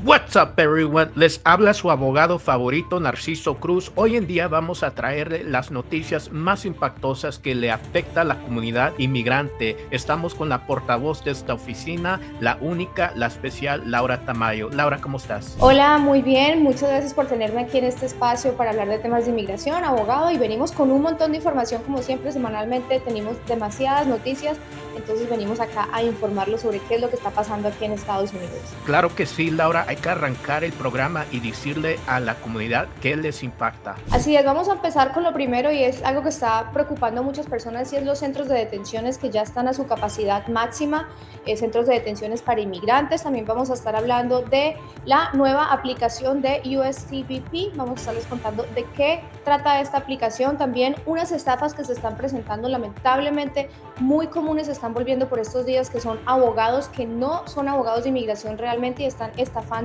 What's up, everyone? Les habla su abogado favorito, Narciso Cruz. Hoy en día vamos a traerle las noticias más impactosas que le afecta a la comunidad inmigrante. Estamos con la portavoz de esta oficina, la única, la especial, Laura Tamayo. Laura, ¿cómo estás? Hola, muy bien. Muchas gracias por tenerme aquí en este espacio para hablar de temas de inmigración, abogado, y venimos con un montón de información, como siempre, semanalmente. Tenemos demasiadas noticias, entonces venimos acá a informarlos sobre qué es lo que está pasando aquí en Estados Unidos. Claro que sí, Laura. Hay que arrancar el programa y decirle a la comunidad qué les impacta. Así es, vamos a empezar con lo primero y es algo que está preocupando a muchas personas y es los centros de detenciones que ya están a su capacidad máxima, centros de detenciones para inmigrantes. También vamos a estar hablando de la nueva aplicación de USCBP. Vamos a estarles contando de qué trata esta aplicación. También unas estafas que se están presentando, lamentablemente muy comunes, se están volviendo por estos días, que son abogados que no son abogados de inmigración realmente y están estafando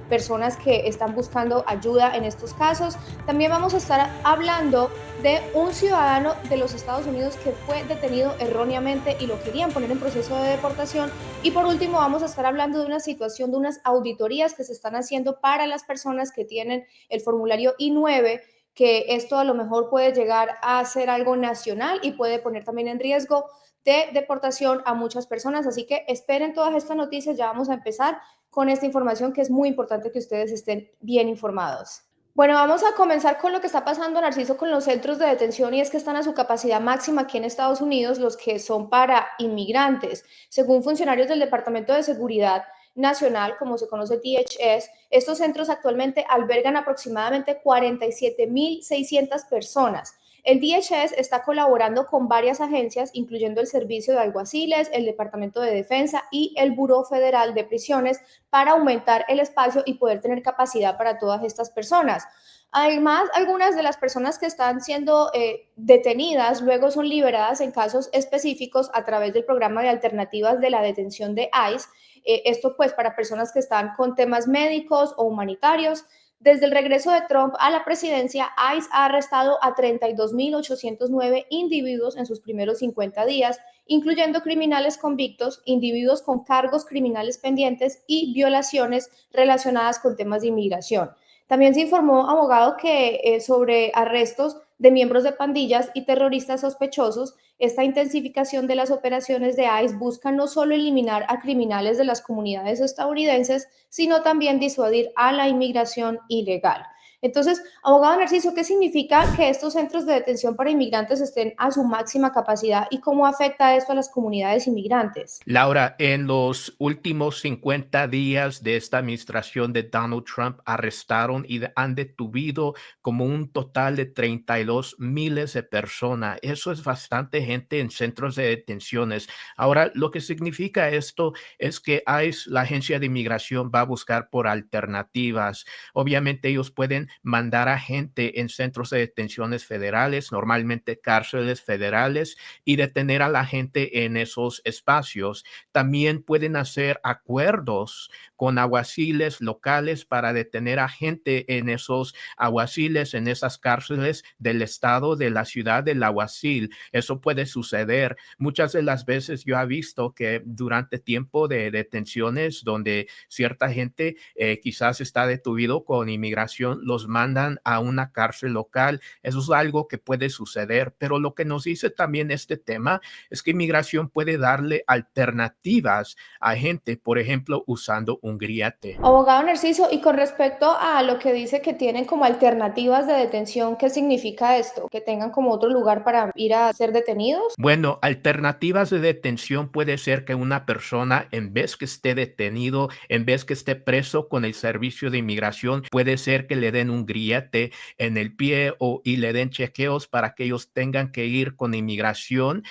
personas que están buscando ayuda en estos casos. También vamos a estar hablando de un ciudadano de los Estados Unidos que fue detenido erróneamente y lo querían poner en proceso de deportación. Y por último vamos a estar hablando de una situación, de unas auditorías que se están haciendo para las personas que tienen el formulario I-9, que esto a lo mejor puede llegar a ser algo nacional y puede poner también en riesgo de deportación a muchas personas. Así que esperen todas estas noticias, ya vamos a empezar con esta información que es muy importante que ustedes estén bien informados. Bueno, vamos a comenzar con lo que está pasando, Narciso, con los centros de detención, y es que están a su capacidad máxima aquí en Estados Unidos, los que son para inmigrantes. Según funcionarios del Departamento de Seguridad Nacional, como se conoce DHS, estos centros actualmente albergan aproximadamente 47.600 personas. El DHS está colaborando con varias agencias, incluyendo el Servicio de Alguaciles, el Departamento de Defensa y el Buró Federal de Prisiones, para aumentar el espacio y poder tener capacidad para todas estas personas. Además, algunas de las personas que están siendo detenidas luego son liberadas en casos específicos a través del programa de alternativas de la detención de ICE. Esto pues para personas que están con temas médicos o humanitarios. Desde el regreso de Trump a la presidencia, ICE ha arrestado a 32.809 individuos en sus primeros 50 días, incluyendo criminales convictos, individuos con cargos criminales pendientes y violaciones relacionadas con temas de inmigración. También se informó, abogado, que sobre arrestos de miembros de pandillas y terroristas sospechosos. Esta intensificación de las operaciones de ICE busca no solo eliminar a criminales de las comunidades estadounidenses, sino también disuadir a la inmigración ilegal. Entonces, abogado Narciso, ¿qué significa que estos centros de detención para inmigrantes estén a su máxima capacidad y cómo afecta esto a las comunidades inmigrantes? Laura, en los últimos 50 días de esta administración de Donald Trump, arrestaron y han detenido como un total de 32 miles de personas. Eso es bastante gente en centros de detenciones. Ahora, lo que significa esto es que ICE, la agencia de inmigración, va a buscar por alternativas. Obviamente, ellos pueden mandar a gente en centros de detenciones federales, normalmente cárceles federales, y detener a la gente en esos espacios. También pueden hacer acuerdos con alguaciles locales para detener a gente en esos alguaciles, en esas cárceles del estado, de la ciudad del alguacil. Eso puede suceder. Muchas de las veces yo he visto que durante tiempo de detenciones donde cierta gente quizás está detenido con inmigración, los mandan a una cárcel local. Eso es algo que puede suceder, pero lo que nos dice también este tema es que inmigración puede darle alternativas a gente, por ejemplo, usando un griete. Abogado Narciso, y con respecto a lo que dice que tienen como alternativas de detención, ¿qué significa esto? ¿Que tengan como otro lugar para ir a ser detenidos? Bueno, alternativas de detención puede ser que una persona, en vez que esté detenido, en vez que esté preso con el servicio de inmigración, puede ser que le den un grillete en el pie y le den chequeos para que ellos tengan que ir con inmigración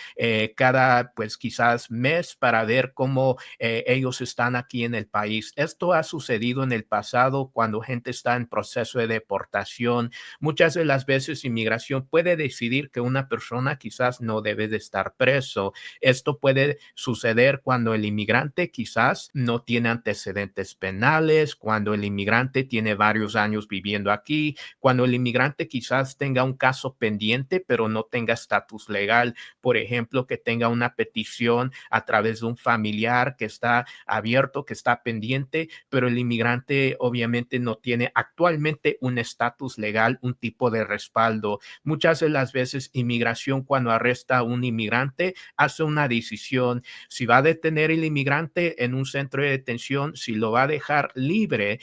cada, pues quizás mes para ver cómo ellos están aquí en el país. Esto ha sucedido en el pasado cuando gente está en proceso de deportación. Muchas de las veces inmigración puede decidir que una persona quizás no debe de estar preso. Esto puede suceder cuando el inmigrante quizás no tiene antecedentes penales, cuando el inmigrante tiene varios años viviendo haciendo aquí, cuando el inmigrante quizás tenga un caso pendiente, pero no tenga estatus legal, por ejemplo, que tenga una petición a través de un familiar que está abierto, que está pendiente, pero el inmigrante obviamente no tiene actualmente un estatus legal, un tipo de respaldo. Muchas de las veces inmigración cuando arresta a un inmigrante hace una decisión si va a detener el inmigrante en un centro de detención, si lo va a dejar libre,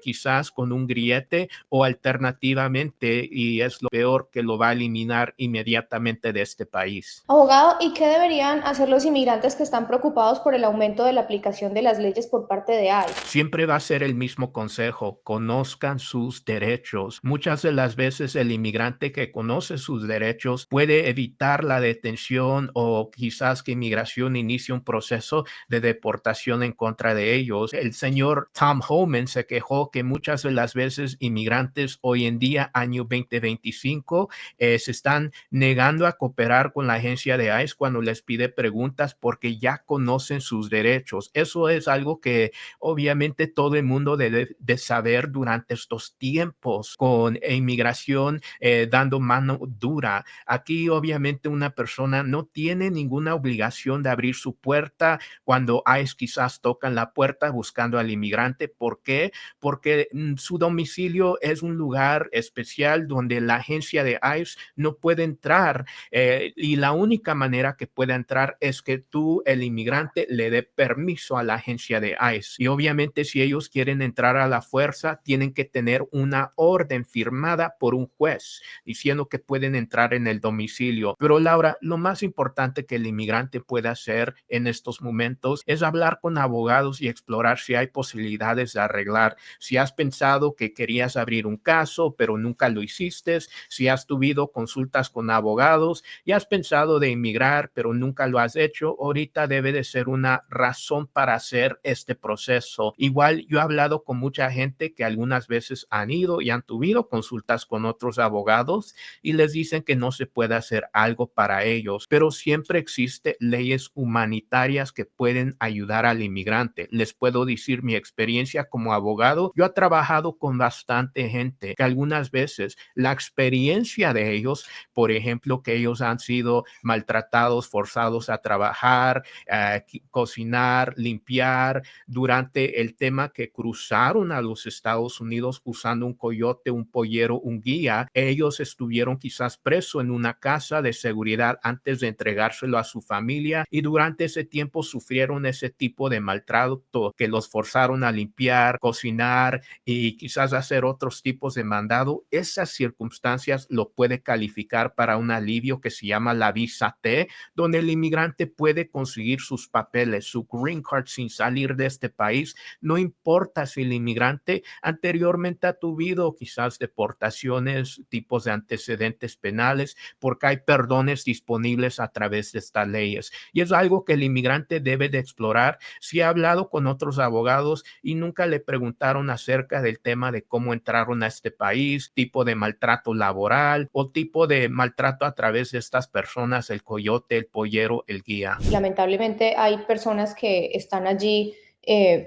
quizás con un grillete o alternativamente, y es lo peor, que lo va a eliminar inmediatamente de este país. Abogado, ¿y qué deberían hacer los inmigrantes que están preocupados por el aumento de la aplicación de las leyes por parte de ICE? Siempre va a ser el mismo consejo, conozcan sus derechos. Muchas de las veces el inmigrante que conoce sus derechos puede evitar la detención o quizás que inmigración inicie un proceso de deportación en contra de ellos. El señor Tom Homan se quejó que muchas de las veces inmigrantes hoy en día, año 2025, se están negando a cooperar con la agencia de ICE cuando les pide preguntas porque ya conocen sus derechos. Eso es algo que obviamente todo el mundo debe de saber durante estos tiempos con inmigración dando mano dura. Aquí obviamente una persona no tiene ninguna obligación de abrir su puerta cuando ICE quizás tocan la puerta buscando al inmigrante. ¿Por qué? Porque su domicilio es un lugar especial donde la agencia de ICE no puede entrar y la única manera que pueda entrar es que tú, el inmigrante, le dé permiso a la agencia de ICE. Y obviamente si ellos quieren entrar a la fuerza, tienen que tener una orden firmada por un juez diciendo que pueden entrar en el domicilio. Pero Laura, lo más importante que el inmigrante puede hacer en estos momentos es hablar con abogados y explorar si hay posibilidades de arreglar. Si has pensado que querías abrir un caso, pero nunca lo hiciste, si has tenido consultas con abogados y has pensado de inmigrar, pero nunca lo has hecho, ahorita debe de ser una razón para hacer este proceso. Igual yo he hablado con mucha gente que algunas veces han ido y han tenido consultas con otros abogados y les dicen que no se puede hacer algo para ellos, pero siempre existen leyes humanitarias que pueden ayudar al inmigrante. Les puedo decir mi experiencia como abogado. Yo he trabajado con bastante gente que algunas veces la experiencia de ellos, por ejemplo, que ellos han sido maltratados, forzados a trabajar, cocinar, limpiar, durante el tema que cruzaron a los Estados Unidos usando un coyote, un pollero, un guía. Ellos estuvieron quizás presos en una casa de seguridad antes de entregárselo a su familia y durante ese tiempo sufrieron ese tipo de maltrato que los forzaron a limpiar, cocinar y quizás hacer otros tipos de mandado. Esas circunstancias lo puede calificar para un alivio que se llama la visa T, donde el inmigrante puede conseguir sus papeles, su green card sin salir de este país. No importa si el inmigrante anteriormente ha tenido quizás deportaciones, tipos de antecedentes penales, porque hay perdones disponibles a través de estas leyes. Y es algo que el inmigrante debe de explorar. Si ha hablado con otros abogados y nunca le preguntaron acerca del tema de cómo entraron a este país, tipo de maltrato laboral o tipo de maltrato a través de estas personas, el coyote, el pollero, el guía. Lamentablemente hay personas que están allí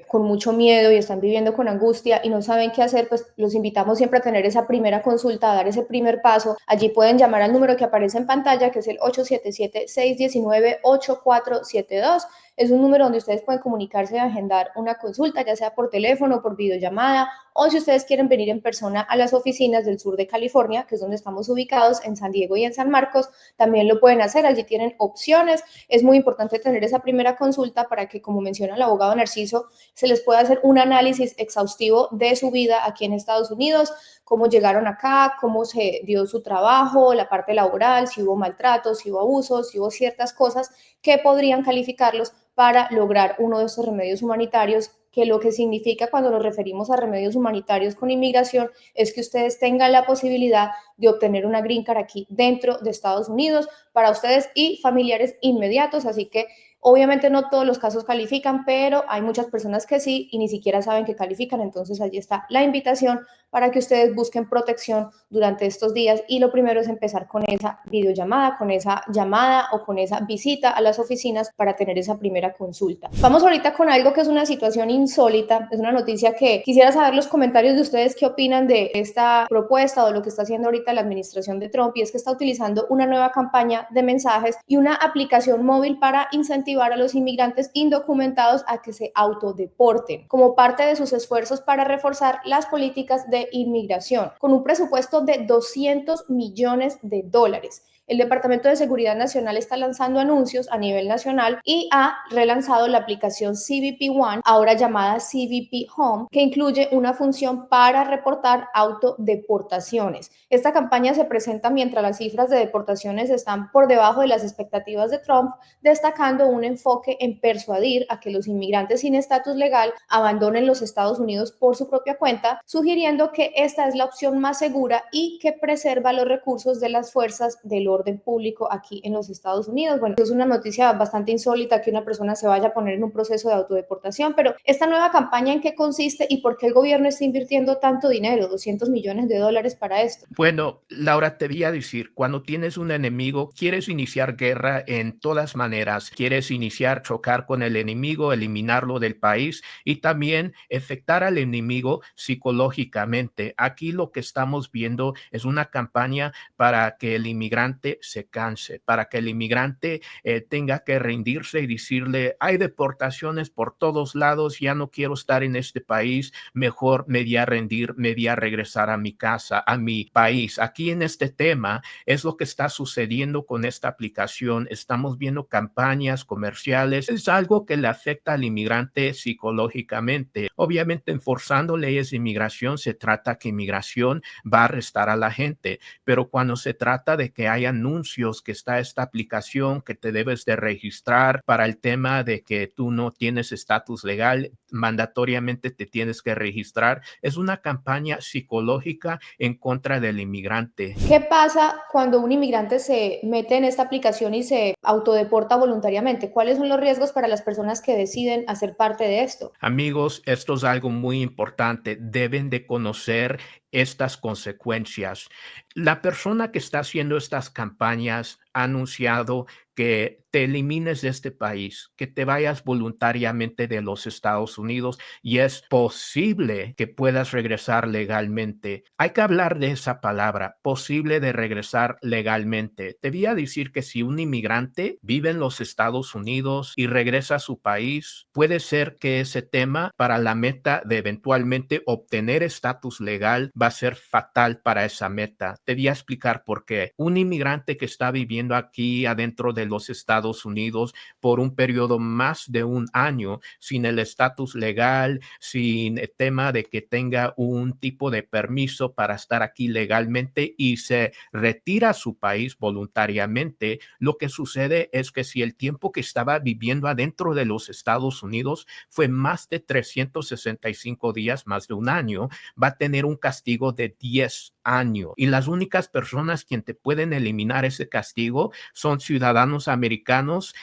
con mucho miedo y están viviendo con angustia y no saben qué hacer, pues los invitamos siempre a tener esa primera consulta, a dar ese primer paso. Allí pueden llamar al número que aparece en pantalla, que es el 877-619-8472. Es un número donde ustedes pueden comunicarse y agendar una consulta, ya sea por teléfono o por videollamada, o si ustedes quieren venir en persona a las oficinas del sur de California, que es donde estamos ubicados, en San Diego y en San Marcos, también lo pueden hacer. Allí tienen opciones. Es muy importante tener esa primera consulta para que, como menciona el abogado Narciso, se les pueda hacer un análisis exhaustivo de su vida aquí en Estados Unidos, cómo llegaron acá, cómo se dio su trabajo, la parte laboral, si hubo maltratos, si hubo abusos, si hubo ciertas cosas que podrían calificarlos para lograr uno de estos remedios humanitarios, que lo que significa cuando nos referimos a remedios humanitarios con inmigración es que ustedes tengan la posibilidad de obtener una green card aquí dentro de Estados Unidos para ustedes y familiares inmediatos. Así que Obviamente no todos los casos califican, pero hay muchas personas que sí y ni siquiera saben que califican. Entonces allí está la invitación para que ustedes busquen protección durante estos días y lo primero es empezar con esa videollamada, con esa llamada o con esa visita a las oficinas para tener esa primera consulta. Vamos ahorita con algo que es una situación insólita, es una noticia que quisiera saber los comentarios de ustedes qué opinan de esta propuesta o lo que está haciendo ahorita la administración de Trump, y es que está utilizando una nueva campaña de mensajes y una aplicación móvil para incentivar a los inmigrantes indocumentados a que se autodeporten como parte de sus esfuerzos para reforzar las políticas de inmigración, con un presupuesto de $200 millones. El Departamento de Seguridad Nacional está lanzando anuncios a nivel nacional y ha relanzado la aplicación CBP One, ahora llamada CBP Home, que incluye una función para reportar autodeportaciones. Esta campaña se presenta mientras las cifras de deportaciones están por debajo de las expectativas de Trump, destacando un enfoque en persuadir a que los inmigrantes sin estatus legal abandonen los Estados Unidos por su propia cuenta, sugiriendo que esta es la opción más segura y que preserva los recursos de las fuerzas del orden público aquí en los Estados Unidos. Bueno, es una noticia bastante insólita que una persona se vaya a poner en un proceso de autodeportación, pero esta nueva campaña, ¿en qué consiste y por qué el gobierno está invirtiendo tanto dinero, $200 millones para esto? Bueno, Laura, te voy a decir, cuando tienes un enemigo, quieres iniciar guerra en todas maneras, quieres iniciar chocar con el enemigo, eliminarlo del país y también afectar al enemigo psicológicamente. Aquí lo que estamos viendo es una campaña para que el inmigrante se canse, para que el inmigrante tenga que rendirse y decirle, hay deportaciones por todos lados, ya no quiero estar en este país, mejor me voy a rendir, me voy a regresar a mi casa, a mi país. Aquí en este tema es lo que está sucediendo con esta aplicación. Estamos viendo campañas comerciales. Es algo que le afecta al inmigrante psicológicamente. Obviamente, enforzando leyes de inmigración, se trata que inmigración va a arrestar a la gente, pero cuando se trata de que hay anuncios que está esta aplicación que te debes de registrar para el tema de que tú no tienes estatus legal, mandatoriamente te tienes que registrar, es una campaña psicológica en contra del inmigrante. ¿Qué pasa cuando un inmigrante se mete en esta aplicación y se autodeporta voluntariamente? ¿Cuáles son los riesgos para las personas que deciden hacer parte de esto? Amigos, esto es algo muy importante. Deben de conocer estas consecuencias. La persona que está haciendo estas campañas ha anunciado que te elimines de este país, que te vayas voluntariamente de los Estados Unidos y es posible que puedas regresar legalmente. Hay que hablar de esa palabra, posible de regresar legalmente. Te voy a decir que si un inmigrante vive en los Estados Unidos y regresa a su país, puede ser que ese tema para la meta de eventualmente obtener estatus legal va a ser fatal para esa meta. Te voy a explicar por qué. Un inmigrante que está viviendo aquí adentro de los Estados Unidos por un periodo más de un año sin el estatus legal, sin el tema de que tenga un tipo de permiso para estar aquí legalmente y se retira a su país voluntariamente, lo que sucede es que si el tiempo que estaba viviendo adentro de los Estados Unidos fue más de 365 días, más de un año, va a tener un castigo de 10 años. Y las únicas personas quien te pueden eliminar ese castigo son ciudadanos americanos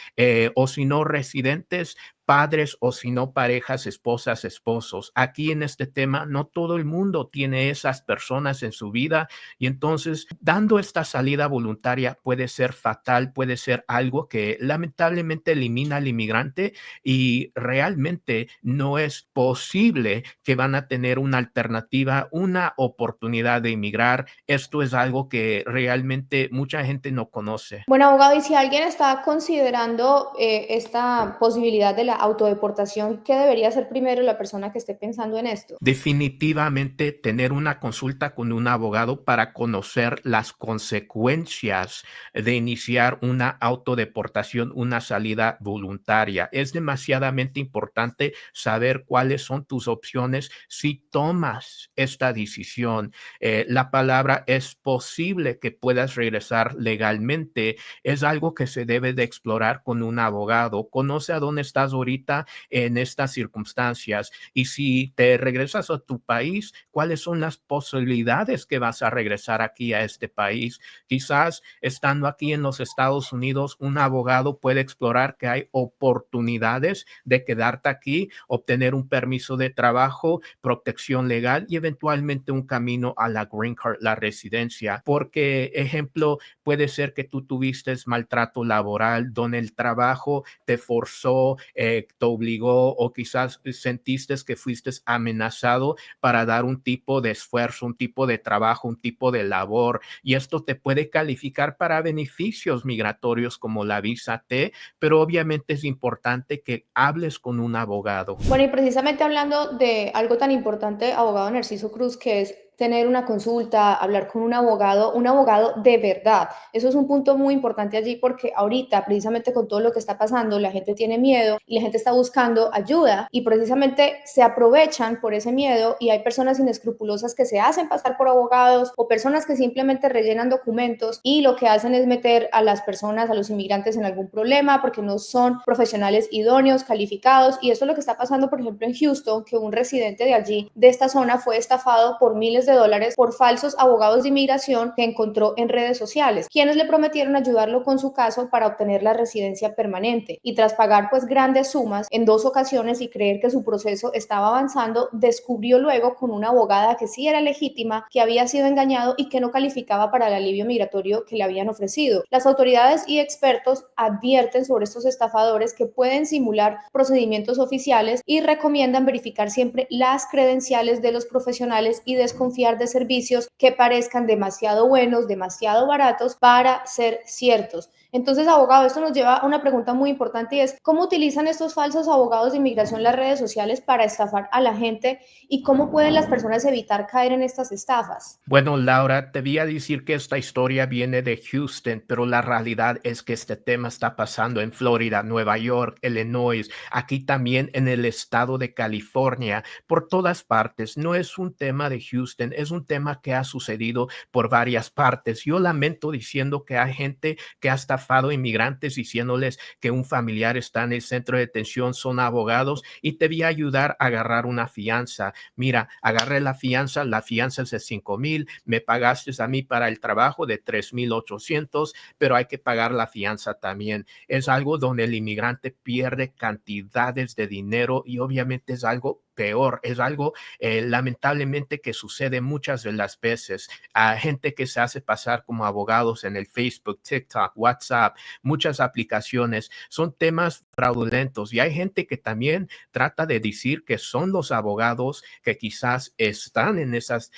o si no residentes, padres o si no parejas, esposas, esposos. Aquí en este tema no todo el mundo tiene esas personas en su vida y entonces dando esta salida voluntaria puede ser fatal, puede ser algo que lamentablemente elimina al inmigrante y realmente no es posible que van a tener una alternativa, una oportunidad de emigrar. Esto es algo que realmente mucha gente no conoce. Bueno, abogado, y si alguien está considerando esta posibilidad de la autodeportación, ¿qué debería hacer primero la persona que esté pensando en esto? Definitivamente tener una consulta con un abogado para conocer las consecuencias de iniciar una autodeportación, una salida voluntaria. Es demasiadamente importante saber cuáles son tus opciones si tomas esta decisión. La palabra es posible que puedas regresar legalmente. Es algo que se debe de explorar con un abogado. Conoce a dónde estás ahorita en estas circunstancias? Y si te regresas a tu país, ¿cuáles son las posibilidades que vas a regresar aquí a este país? Quizás estando aquí en los Estados Unidos, un abogado puede explorar que hay oportunidades de quedarte aquí, obtener un permiso de trabajo, protección legal y eventualmente un camino a la green card, la residencia. Porque, ejemplo, puede ser que tú tuviste maltrato laboral, donde el trabajo te forzó, te obligó o quizás sentiste que fuiste amenazado para dar un tipo de esfuerzo, un tipo de trabajo, un tipo de labor. Y esto te puede calificar para beneficios migratorios como la visa T, pero obviamente es importante que hables con un abogado. Bueno, y precisamente hablando de algo tan importante, abogado Narciso Cruz, que es tener una consulta, hablar con un abogado de verdad. Eso es un punto muy importante allí porque ahorita, precisamente con todo lo que está pasando, la gente tiene miedo y la gente está buscando ayuda y precisamente se aprovechan por ese miedo y hay personas inescrupulosas que se hacen pasar por abogados o personas que simplemente rellenan documentos y lo que hacen es meter a las personas, a los inmigrantes en algún problema porque no son profesionales idóneos, calificados y eso es lo que está pasando, por ejemplo, en Houston, que un residente de allí, de esta zona, fue estafado por miles de dólares por falsos abogados de inmigración que encontró en redes sociales, quienes le prometieron ayudarlo con su caso para obtener la residencia permanente. Y tras pagar pues grandes sumas en 2 ocasiones y creer que su proceso estaba avanzando, descubrió luego con una abogada que sí era legítima, que había sido engañado y que no calificaba para el alivio migratorio que le habían ofrecido. Las autoridades y expertos advierten sobre estos estafadores que pueden simular procedimientos oficiales y recomiendan verificar siempre las credenciales de los profesionales y desconfiar de servicios que parezcan demasiado buenos, demasiado baratos para ser ciertos. Entonces, abogado, esto nos lleva a una pregunta muy importante y es, ¿cómo utilizan estos falsos abogados de inmigración las redes sociales para estafar a la gente y cómo pueden las personas evitar caer en estas estafas? Bueno, Laura, te voy a decir que esta historia viene de Houston, pero la realidad es que este tema está pasando en Florida, Nueva York, Illinois, aquí también en el estado de California, por todas partes. No es un tema de Houston, es un tema que ha sucedido por varias partes. Yo lamento diciendo que hay gente que ha estafado inmigrantes diciéndoles que un familiar está en el centro de detención, son abogados y te voy a ayudar a agarrar una fianza. Mira, agarré la fianza es de 5,000, me pagaste a mí para el trabajo de 3,800, pero hay que pagar la fianza también. Es algo donde el inmigrante pierde cantidades de dinero y obviamente es algo peor, es algo lamentablemente que sucede muchas de las veces a gente que se hace pasar como abogados en el Facebook, TikTok, WhatsApp, muchas aplicaciones, son temas fraudulentos y hay gente que también trata de decir que son los abogados que quizás están en esas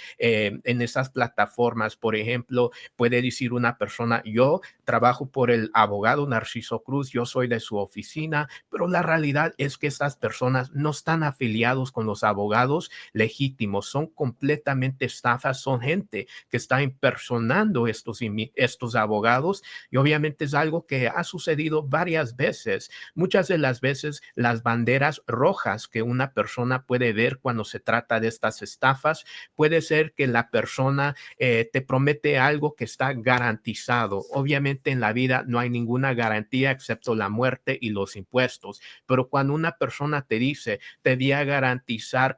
plataformas. Por ejemplo, puede decir una persona, yo trabajo por el abogado Narciso Cruz, yo soy de su oficina, pero la realidad es que estas personas no están afiliados con los abogados legítimos, son completamente estafas, son gente que está impersonando estos abogados y obviamente es algo que ha sucedido varias veces. Muchas de las veces las banderas rojas que una persona puede ver cuando se trata de estas estafas puede ser que la persona te promete algo que está garantizado. Obviamente en la vida no hay ninguna garantía excepto la muerte y los impuestos, pero cuando una persona te dice, te voy a garantizar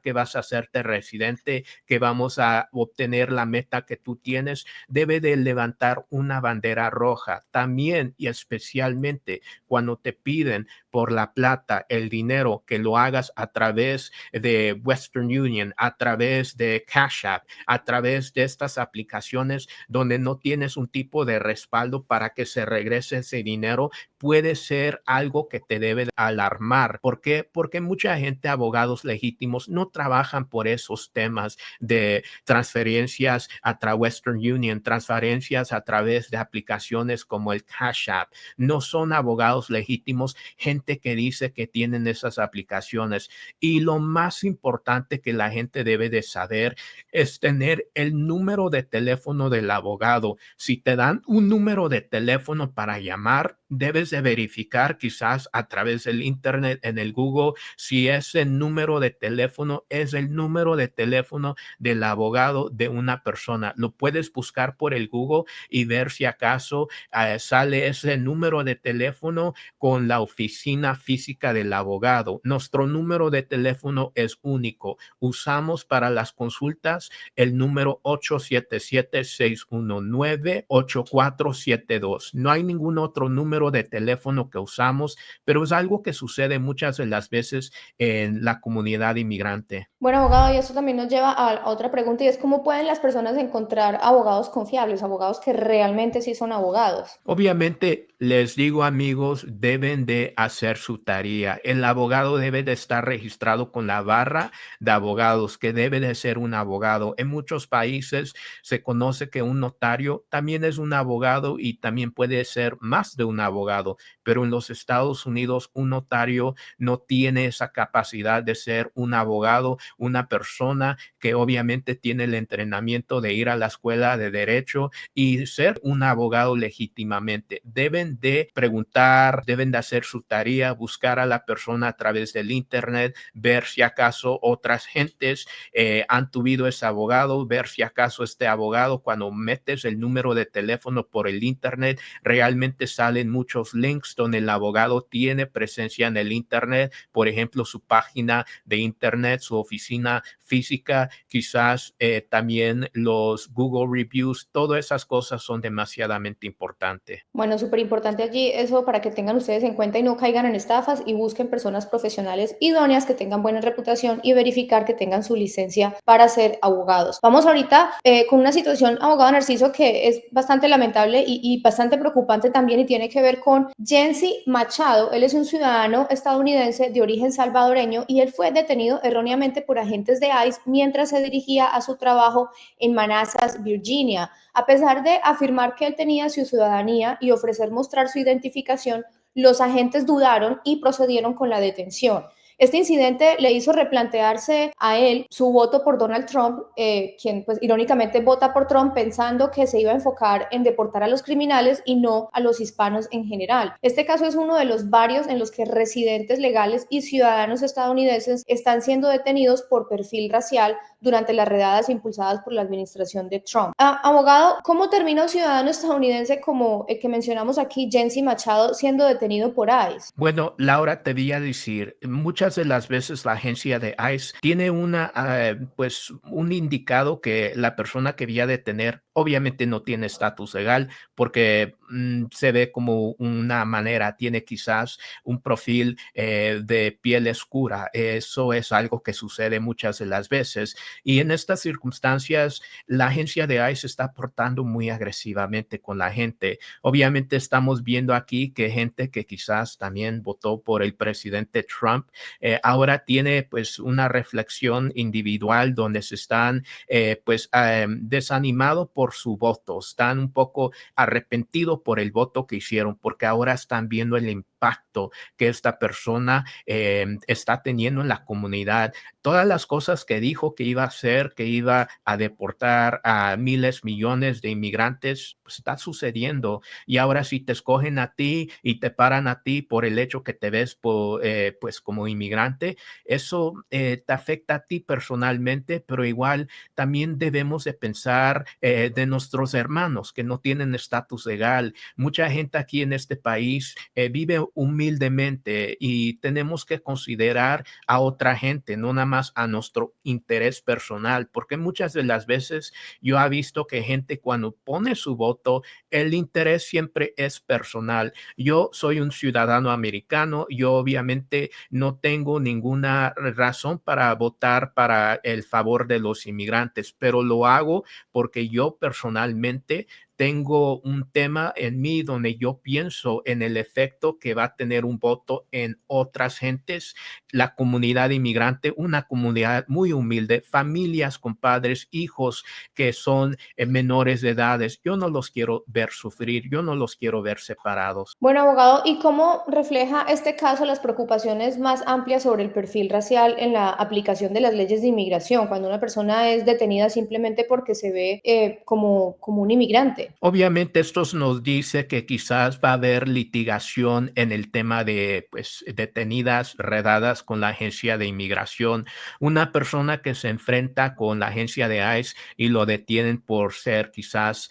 que vas a hacerte residente, que vamos a obtener la meta que tú tienes, debe de levantar una bandera roja. También y especialmente cuando te piden por la plata, el dinero, que lo hagas a través de Western Union, a través de Cash App, a través de estas aplicaciones donde no tienes un tipo de respaldo para que se regrese ese dinero, puede ser algo que te debe alarmar. ¿Por qué? Porque mucha gente, abogados legítimos, no trabajan por esos temas de transferencias a través de Western Union, transferencias a través de aplicaciones como el Cash App. No son abogados legítimos, gente que dice que tienen esas aplicaciones. Y lo más importante que la gente debe de saber es tener el número de teléfono del abogado. Si te dan un número de teléfono para llamar, debes de verificar quizás a través del internet, en el Google, si ese número de teléfono es el número de teléfono del abogado de una persona. Lo puedes buscar por el Google y ver si acaso sale ese número de teléfono con la oficina física del abogado. Nuestro número de teléfono es único. Usamos para las consultas el número 877-619-8472. No hay ningún otro número de teléfono que usamos, pero es algo que sucede muchas de las veces en la comunidad inmigrante. Bueno, abogado, y eso también nos lleva a otra pregunta y es cómo pueden las personas encontrar abogados confiables, abogados que realmente sí son abogados. Obviamente, les digo amigos, deben de hacer su tarea. El abogado debe de estar registrado con la barra de abogados, que debe de ser un abogado. En muchos países se conoce que un notario también es un abogado y también puede ser más de un abogado, pero en los Estados Unidos un notario no tiene esa capacidad de ser un abogado, una persona que obviamente tiene el entrenamiento de ir a la escuela de derecho y ser un abogado legítimamente. Deben de preguntar, deben de hacer su tarea, buscar a la persona a través del internet, ver si acaso otras gentes han tuvido ese abogado, ver si acaso este abogado, cuando metes el número de teléfono por el internet, realmente salen muchos links donde el abogado tiene presencia en el internet, por ejemplo, su página de internet, su oficina física, quizás también los Google Reviews, todas esas cosas son demasiadamente importantes. Bueno, súper importante allí eso para que tengan ustedes en cuenta y no caigan en estafas y busquen personas profesionales idóneas que tengan buena reputación y verificar que tengan su licencia para ser abogados. Vamos ahorita con una situación, abogado Narciso, que es bastante lamentable y bastante preocupante también y tiene que ver con Jensi Machado. Él es un ciudadano estadounidense de origen salvadoreño y él fue detenido erróneamente por agentes de ICE mientras se dirigía a su trabajo en Manassas, Virginia. A pesar de afirmar que él tenía su ciudadanía y ofrecer mostrar su identificación, los agentes dudaron y procedieron con la detención. Este incidente le hizo replantearse a él su voto por Donald Trump, quien pues irónicamente vota por Trump pensando que se iba a enfocar en deportar a los criminales y no a los hispanos en general. Este caso es uno de los varios en los que residentes legales y ciudadanos estadounidenses están siendo detenidos por perfil racial durante las redadas impulsadas por la administración de Trump. Abogado, ¿cómo termina un ciudadano estadounidense como el que mencionamos aquí, Jensi Machado, siendo detenido por ICE? Bueno, Laura, te voy a decir, muchas de las veces la agencia de ICE tiene pues un indicado que la persona que vía detener obviamente no tiene estatus legal porque se ve como una manera, tiene quizás un perfil de piel oscura. Eso es algo que sucede muchas de las veces. Y en estas circunstancias, la agencia de ICE está portando muy agresivamente con la gente. Obviamente estamos viendo aquí que gente que quizás también votó por el presidente Trump, ahora tiene pues una reflexión individual donde se están desanimados por su voto, están un poco arrepentidos por el voto que hicieron, porque ahora están viendo el impacto que esta persona está teniendo en la comunidad. Todas las cosas que dijo que iba a hacer, que iba a deportar a miles, millones de inmigrantes, pues está sucediendo. Y ahora si te escogen a ti y te paran a ti por el hecho que te ves pues como inmigrante, eso te afecta a ti personalmente, pero igual también debemos de pensar de nuestros hermanos que no tienen estatus legal. Mucha gente aquí en este país vive humildemente y tenemos que considerar a otra gente, no nada más a nuestro interés personal, porque muchas de las veces yo he visto que gente cuando pone su voto, el interés siempre es personal. Yo soy un ciudadano americano, yo obviamente no tengo ninguna razón para votar para el favor de los inmigrantes, pero lo hago porque yo personalmente tengo un tema en mí donde yo pienso en el efecto que va a tener un voto en otras gentes, la comunidad inmigrante, una comunidad muy humilde, familias con padres, hijos que son menores de edades. Yo no los quiero ver sufrir, yo no los quiero ver separados. Bueno, abogado, ¿y cómo refleja este caso las preocupaciones más amplias sobre el perfil racial en la aplicación de las leyes de inmigración, cuando una persona es detenida simplemente porque se ve como un inmigrante? inmigrante. Obviamente, esto nos dice que quizás va a haber litigación en el tema de, pues, detenidas, redadas con la agencia de inmigración. Una persona que se enfrenta con la agencia de ICE y lo detienen por ser quizás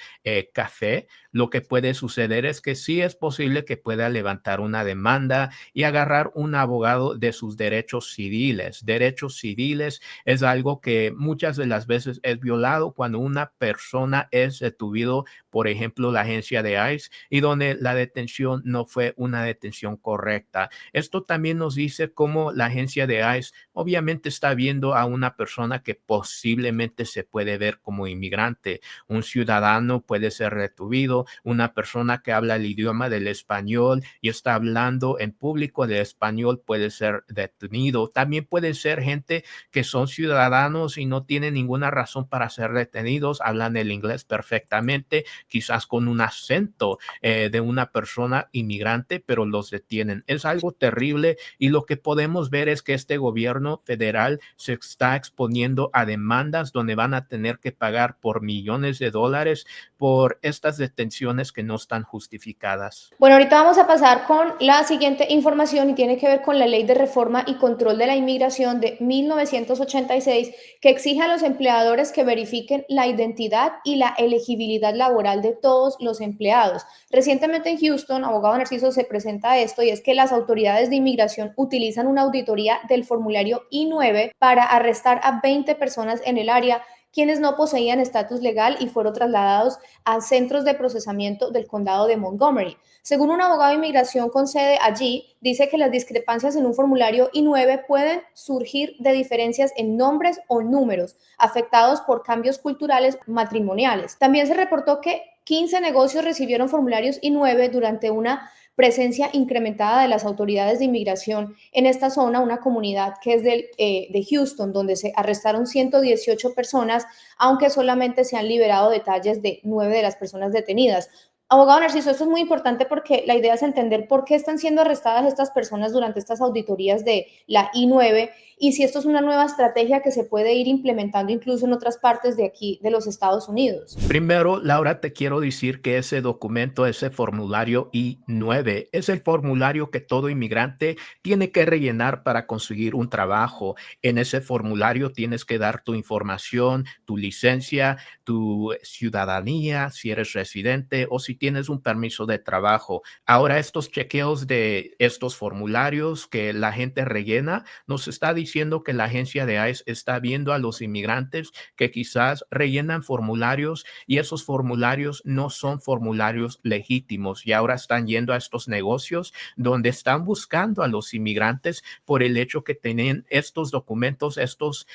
café, lo que puede suceder es que sí es posible que pueda levantar una demanda y agarrar un abogado de sus derechos civiles. Derechos civiles es algo que muchas de las veces es violado cuando una persona es detuvido, por ejemplo, la agencia de ICE, y donde la detención no fue una detención correcta. Esto también nos dice cómo la agencia de ICE obviamente está viendo a una persona que posiblemente se puede ver como inmigrante. Un ciudadano puede ser retuvido, una persona que habla el idioma del español y está hablando en público del español puede ser detenido. También puede ser gente que son ciudadanos y no tienen ninguna razón para ser detenidos, hablan el inglés perfectamente, quizás con un acento de una persona inmigrante, pero los detienen. Es algo terrible y lo que podemos ver es que este gobierno federal se está exponiendo a demandas donde van a tener que pagar por millones de dólares por estas detenciones que no están justificadas. Bueno, ahorita vamos a pasar con la siguiente información y tiene que ver con la Ley de Reforma y Control de la Inmigración de 1986, que exige a los empleadores que verifiquen la identidad y la elegibilidad laboral de todos los empleados. Recientemente en Houston, abogado Narciso, se presenta esto y es que las autoridades de inmigración utilizan una auditoría del formulario I-9 para arrestar a 20 personas en el área quienes no poseían estatus legal y fueron trasladados a centros de procesamiento del condado de Montgomery. Según un abogado de inmigración con sede allí, dice que las discrepancias en un formulario I-9 pueden surgir de diferencias en nombres o números afectados por cambios culturales matrimoniales. También se reportó que 15 negocios recibieron formularios I-9 durante una presencia incrementada de las autoridades de inmigración en esta zona, una comunidad que es de Houston, donde se arrestaron 118 personas, aunque solamente se han liberado detalles de 9 de las personas detenidas. Abogado Narciso, esto es muy importante porque la idea es entender por qué están siendo arrestadas estas personas durante estas auditorías de la I-9 y si esto es una nueva estrategia que se puede ir implementando incluso en otras partes de aquí, de los Estados Unidos. Primero, Laura, te quiero decir que ese documento, ese formulario I-9, es el formulario que todo inmigrante tiene que rellenar para conseguir un trabajo. En ese formulario tienes que dar tu información, tu licencia, tu ciudadanía, si eres residente o si tienes un permiso de trabajo. Ahora, estos chequeos de estos formularios que la gente rellena, nos está diciendo que la agencia de ICE está viendo a los inmigrantes que quizás rellenan formularios y esos formularios no son formularios legítimos y ahora están yendo a estos negocios donde están buscando a los inmigrantes por el hecho que tienen estos documentos, estos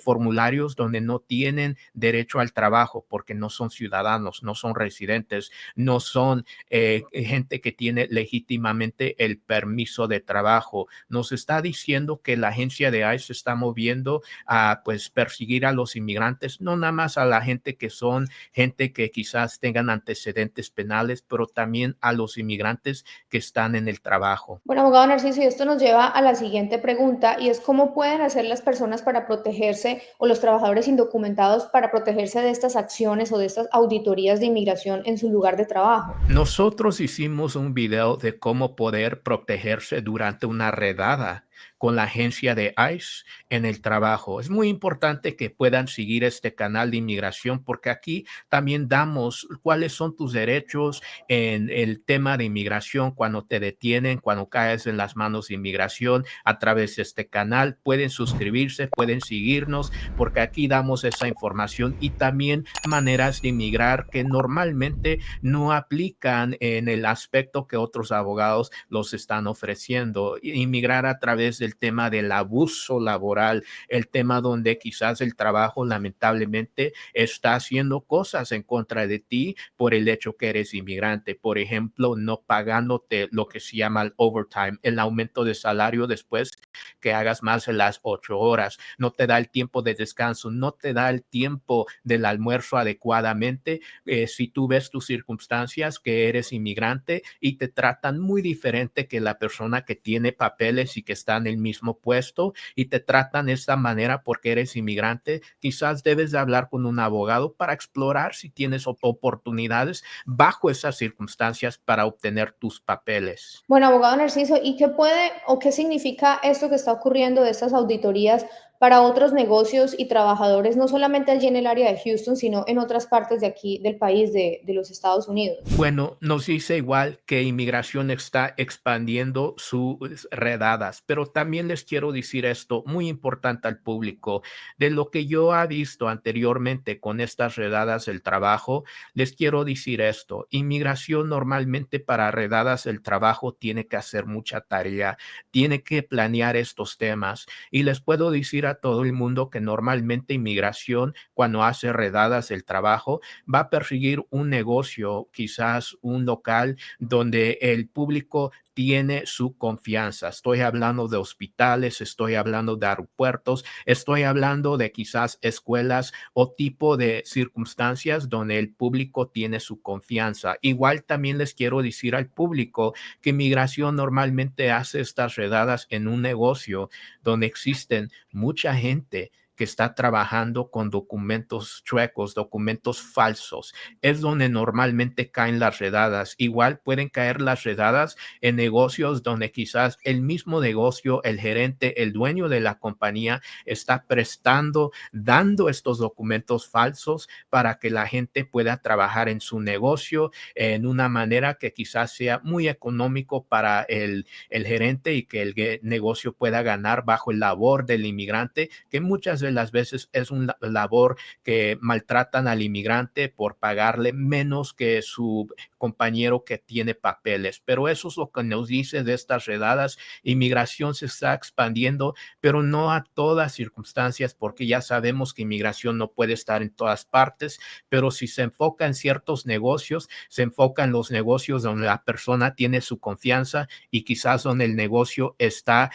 formularios donde no tienen derecho al trabajo porque no son ciudadanos, no son residentes, no son gente que tiene legítimamente el permiso de trabajo. Nos está diciendo que la agencia de ICE se está moviendo a pues perseguir a los inmigrantes, no nada más a la gente que son gente que quizás tengan antecedentes penales, pero también a los inmigrantes que están en el trabajo. Bueno, abogado Narciso, y esto nos lleva a la siguiente pregunta, y es cómo pueden hacer las personas para protegerse o los trabajadores indocumentados para protegerse de estas acciones o de estas auditorías de inmigración en su lugar de trabajo. Nosotros hicimos un video de cómo poder protegerse durante una redada con la agencia de ICE en el trabajo. Es muy importante que puedan seguir este canal de inmigración porque aquí también damos cuáles son tus derechos en el tema de inmigración cuando te detienen, cuando caes en las manos de inmigración a través de este canal. Pueden suscribirse, pueden seguirnos porque aquí damos esa información y también maneras de inmigrar que normalmente no aplican en el aspecto que otros abogados los están ofreciendo. Inmigrar a través del tema del abuso laboral, el tema donde quizás el trabajo lamentablemente está haciendo cosas en contra de ti por el hecho que eres inmigrante. Por ejemplo, no pagándote lo que se llama el overtime, el aumento de salario después que hagas más de las 8 horas, no te da el tiempo de descanso, no te da el tiempo del almuerzo adecuadamente. Si tú ves tus circunstancias, que eres inmigrante y te tratan muy diferente que la persona que tiene papeles y que está en el mismo puesto y te tratan de esta manera porque eres inmigrante, quizás debes de hablar con un abogado para explorar si tienes oportunidades bajo esas circunstancias para obtener tus papeles. Bueno, abogado Narciso, ¿y qué puede o qué significa esto que está ocurriendo de estas auditorías para otros negocios y trabajadores, no solamente allí en el área de Houston, sino en otras partes de aquí del país, de los Estados Unidos? Bueno, nos dice igual que inmigración está expandiendo sus redadas, pero también les quiero decir esto muy importante al público. De lo que yo he visto anteriormente con estas redadas del trabajo, les quiero decir esto. Inmigración normalmente para redadas del trabajo tiene que hacer mucha tarea, tiene que planear estos temas y les puedo decir a todo el mundo que normalmente inmigración cuando hace redadas del trabajo va a perseguir un negocio, quizás un local donde el público tiene su confianza. Estoy hablando de hospitales, estoy hablando de aeropuertos, estoy hablando de quizás escuelas o tipo de circunstancias donde el público tiene su confianza. Igual también les quiero decir al público que migración normalmente hace estas redadas en un negocio donde existen mucha gente que está trabajando con documentos chuecos, documentos falsos. Es donde normalmente caen las redadas. Igual pueden caer las redadas en negocios donde quizás el mismo negocio, el gerente, el dueño de la compañía está prestando, dando estos documentos falsos para que la gente pueda trabajar en su negocio en una manera que quizás sea muy económico para el gerente y que el negocio pueda ganar bajo el labor del inmigrante, que muchas de las veces es una labor que maltratan al inmigrante por pagarle menos que su compañero que tiene papeles. Pero eso es lo que nos dice de estas redadas. Inmigración se está expandiendo, pero no a todas circunstancias, porque ya sabemos que inmigración no puede estar en todas partes, pero si se enfoca en ciertos negocios, se enfoca en los negocios donde la persona tiene su confianza y quizás donde el negocio está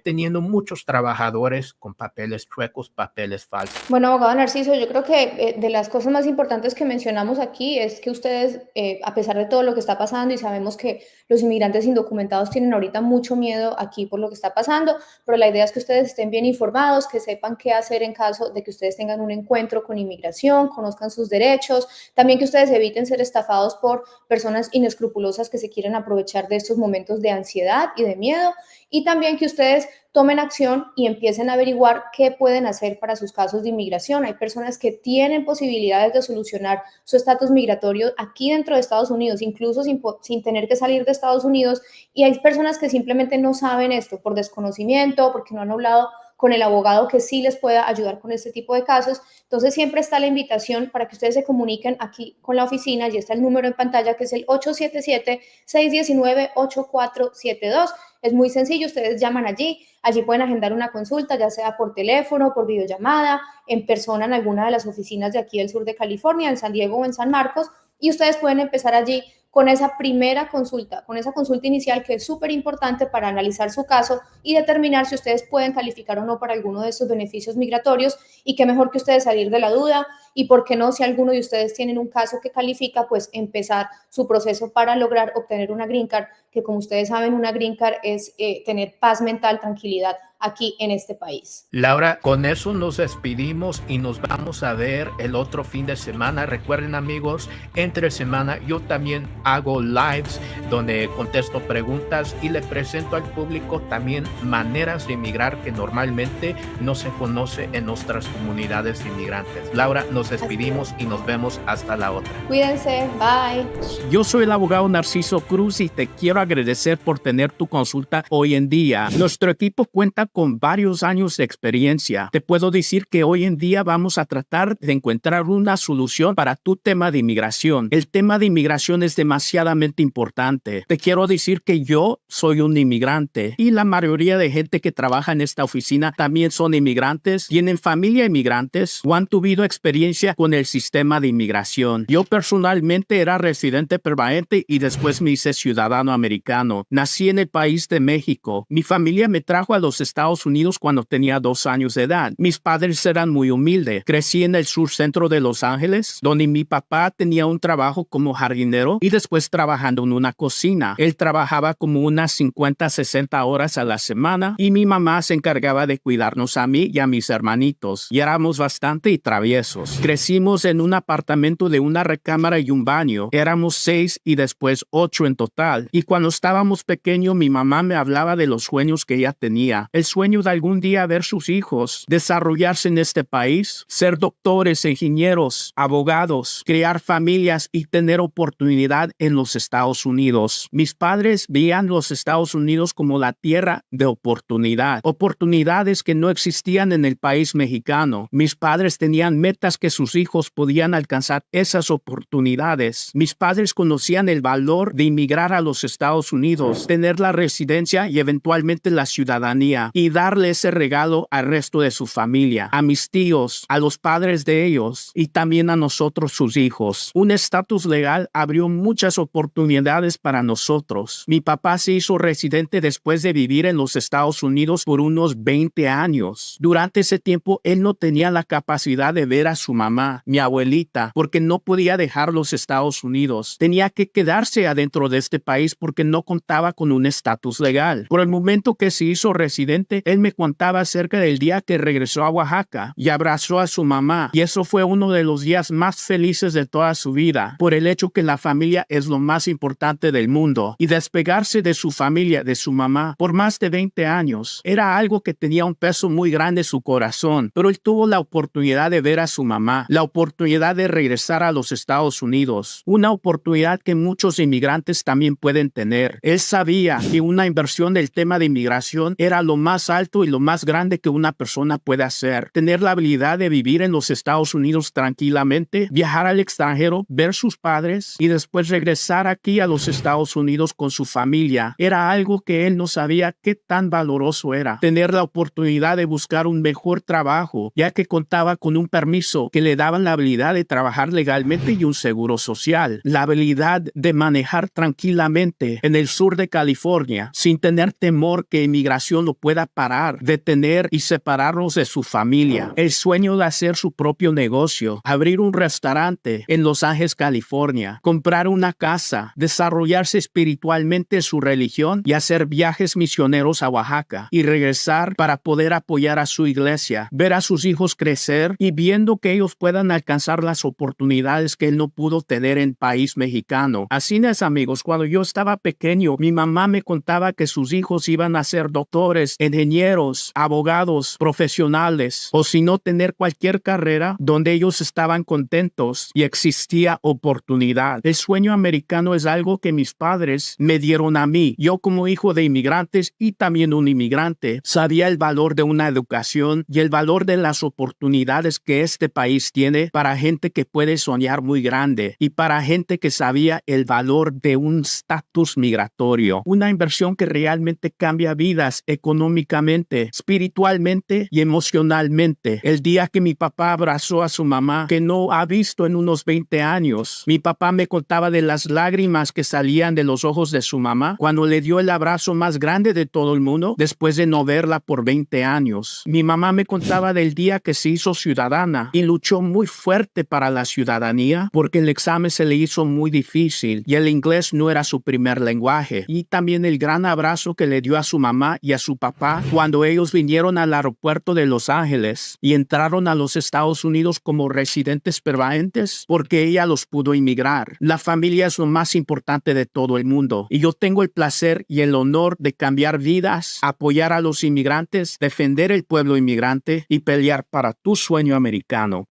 teniendo muchos trabajadores con papeles chuecos, papeles falsos. Bueno, abogado Narciso, yo creo que de las cosas más importantes que mencionamos aquí es que ustedes, a pesar de todo lo que está pasando, y sabemos que los inmigrantes indocumentados tienen ahorita mucho miedo aquí por lo que está pasando, pero la idea es que ustedes estén bien informados, que sepan qué hacer en caso de que ustedes tengan un encuentro con inmigración, conozcan sus derechos, también que ustedes eviten ser estafados por personas inescrupulosas que se quieren aprovechar de estos momentos de ansiedad y de miedo, y también que ustedes tomen acción y empiecen a averiguar qué pueden hacer para sus casos de inmigración. Hay personas que tienen posibilidades de solucionar su estatus migratorio aquí dentro de Estados Unidos, incluso sin tener que salir de Estados Unidos, y hay personas que simplemente no saben esto por desconocimiento, porque no han hablado con el abogado que sí les pueda ayudar con este tipo de casos. Entonces siempre está la invitación para que ustedes se comuniquen aquí con la oficina. Y está el número en pantalla, que es el 877-619-8472. Es muy sencillo, ustedes llaman allí pueden agendar una consulta, ya sea por teléfono, por videollamada, en persona en alguna de las oficinas de aquí del sur de California, en San Diego o en San Marcos, y ustedes pueden empezar allí con esa primera consulta, con esa consulta inicial que es súper importante para analizar su caso y determinar si ustedes pueden calificar o no para alguno de estos beneficios migratorios, y qué mejor que ustedes salir de la duda y por qué no, si alguno de ustedes tienen un caso que califica, pues empezar su proceso para lograr obtener una green card, que como ustedes saben, una green card es tener paz mental, tranquilidad aquí en este país. Laura, con eso nos despedimos y nos vamos a ver el otro fin de semana. Recuerden, amigos, entre semana yo también hago lives donde contesto preguntas y le presento al público también maneras de emigrar que normalmente no se conoce en nuestras comunidades inmigrantes. Laura, nos despedimos y nos vemos hasta la otra. Cuídense, bye. Yo soy el abogado Narciso Cruz y te quiero agradecer por tener tu consulta hoy en día. Nuestro equipo cuenta con varios años de experiencia. Te puedo decir que hoy en día vamos a tratar de encontrar una solución para tu tema de inmigración. El tema de inmigración es demasiadamente importante. Te quiero decir que yo soy un inmigrante y la mayoría de gente que trabaja en esta oficina también son inmigrantes, tienen familia inmigrantes o han tenido experiencia con el sistema de inmigración. Yo personalmente era residente permanente y después me hice ciudadano americano. americano. Nací en el país de México. Mi familia me trajo a los Estados Unidos cuando tenía 2 años de edad. Mis padres eran muy humildes. Crecí en el sur centro de Los Ángeles, donde mi papá tenía un trabajo como jardinero y después trabajando en una cocina. Él trabajaba como unas 50, 60 horas a la semana y mi mamá se encargaba de cuidarnos a mí y a mis hermanitos. Y éramos bastante traviesos. Crecimos en un apartamento de una recámara y un baño. Éramos 6 y después 8 en total. Y cuando estábamos pequeños, mi mamá me hablaba de los sueños que ella tenía. El sueño de algún día ver sus hijos desarrollarse en este país, ser doctores, ingenieros, abogados, crear familias y tener oportunidad en los Estados Unidos. Mis padres veían los Estados Unidos como la tierra de oportunidad. Oportunidades que no existían en el país mexicano. Mis padres tenían metas que sus hijos podían alcanzar esas oportunidades. Mis padres conocían el valor de inmigrar a los Estados Unidos, tener la residencia y eventualmente la ciudadanía y darle ese regalo al resto de su familia, a mis tíos, a los padres de ellos y también a nosotros, sus hijos. Un estatus legal abrió muchas oportunidades para nosotros. Mi papá se hizo residente después de vivir en los Estados Unidos por unos 20 años. Durante ese tiempo, él no tenía la capacidad de ver a su mamá, mi abuelita, porque no podía dejar los Estados Unidos. Tenía que quedarse adentro de este país porque no contaba con un estatus legal. Por el momento que se hizo residente, él me contaba acerca del día que regresó a Oaxaca y abrazó a su mamá. Y eso fue uno de los días más felices de toda su vida, por el hecho que la familia es lo más importante del mundo. Y despegarse de su familia, de su mamá, por más de 20 años, era algo que tenía un peso muy grande en su corazón. Pero él tuvo la oportunidad de ver a su mamá, la oportunidad de regresar a los Estados Unidos, una oportunidad que muchos inmigrantes también pueden tener. Él sabía que una inversión del tema de inmigración era lo más alto y lo más grande que una persona puede hacer. Tener la habilidad de vivir en los Estados Unidos tranquilamente, viajar al extranjero, ver sus padres y después regresar aquí a los Estados Unidos con su familia. Era algo que él no sabía qué tan valoroso era. Tener la oportunidad de buscar un mejor trabajo, ya que contaba con un permiso que le daban la habilidad de trabajar legalmente y un seguro social. La habilidad de manejar tranquilamente en el sur de California sin tener temor que inmigración lo pueda parar, detener y separarlos de su familia. El sueño de hacer su propio negocio, abrir un restaurante en Los Ángeles, California, comprar una casa, desarrollarse espiritualmente su religión y hacer viajes misioneros a Oaxaca y regresar para poder apoyar a su iglesia, ver a sus hijos crecer y viendo que ellos puedan alcanzar las oportunidades que él no pudo tener en país mexicano. Así es, amigos, cuando yo estaba pequeño, mi mamá me contaba que sus hijos iban a ser doctores, ingenieros, abogados, profesionales, o si no, tener cualquier carrera donde ellos estaban contentos y existía oportunidad. El sueño americano es algo que mis padres me dieron a mí. Yo, como hijo de inmigrantes y también un inmigrante, sabía el valor de una educación y el valor de las oportunidades que este país tiene para gente que puede soñar muy grande y para gente que sabía el valor de un estatus migratorio. Una inversión que realmente cambia vidas económicamente, espiritualmente y emocionalmente. El día que mi papá abrazó a su mamá, que no ha visto en unos 20 años, mi papá me contaba de las lágrimas que salían de los ojos de su mamá cuando le dio el abrazo más grande de todo el mundo después de no verla por 20 años. Mi mamá me contaba del día que se hizo ciudadana y luchó muy fuerte para la ciudadanía porque el examen se le hizo muy difícil y el inglés no era su primer lenguaje. Y también el gran abrazo que le dio a su mamá y a su papá cuando ellos vinieron al aeropuerto de Los Ángeles y entraron a los Estados Unidos como residentes permanentes porque ella los pudo inmigrar. La familia es lo más importante de todo el mundo y yo tengo el placer y el honor de cambiar vidas, apoyar a los inmigrantes, defender el pueblo inmigrante y pelear para tu sueño americano.